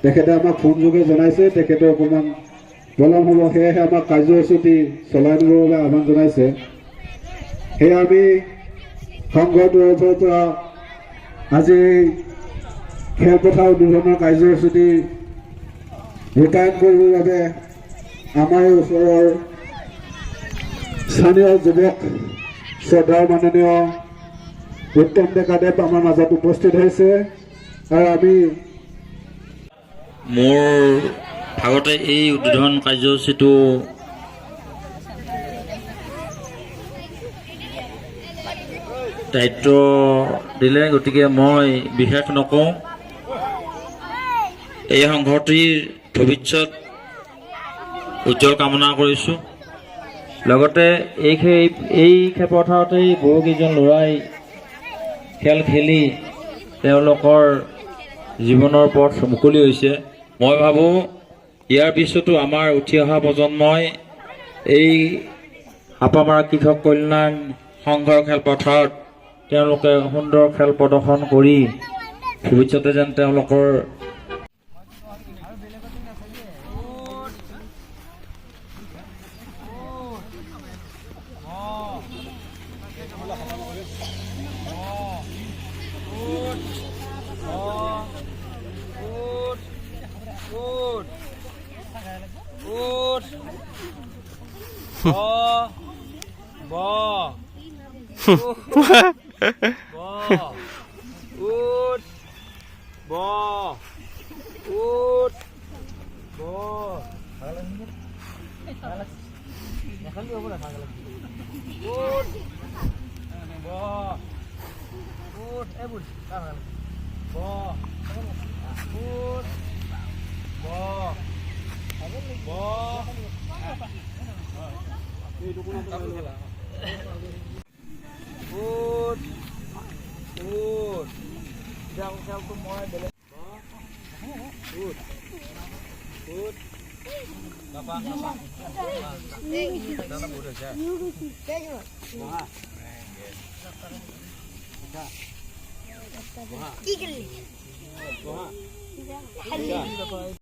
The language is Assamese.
তেখেতে আমাক ফোন যোগে জনাইছে তেখেতে অকণমান পলম হ'ব, সেয়েহে আমাক কাৰ্যসূচী চলাই নিবৰ বাবে আহ্বান জনাইছে। সেয়ে আমি সংঘৰ তৰফৰ পৰা আজি খেলপথাৰ উদ্বোধনৰ কাৰ্যসূচী ৰূপায়ণ কৰিবৰ বাবে আমাৰ ওচৰৰ স্থানীয় যুৱক শ্ৰদ্ধাৰ মাননীয় উত্তম ডেকাদেৱ আমাৰ মাজত উপস্থিত হৈছে। আৰু আমি মোৰ ভাগতে এই উদ্বোধন কাৰ্যসূচীটো দায়িত্ব দিলে, গতিকে মই বিশেষ নকওঁ। এই সংঘটিৰ ভৱিষ্যত উজ্জ্বল কামনা কৰিছোঁ। লগতে এই খেলপথাৰতেই বহুকেইজন ল'ৰাই খেল খেলি তেওঁলোকৰ জীৱনৰ পথ মুকলি হৈছে। মই ভাবোঁ ইয়াৰ পিছতো আমাৰ উঠি অহা প্ৰজন্মই এই হাপামাৰা কৃষক কল্যাণ সংঘৰ খেলপথাৰত তেওঁলোকে সুন্দৰ খেল প্ৰদৰ্শন কৰি ভৱিষ্যতে যেন তেওঁলোকৰ কি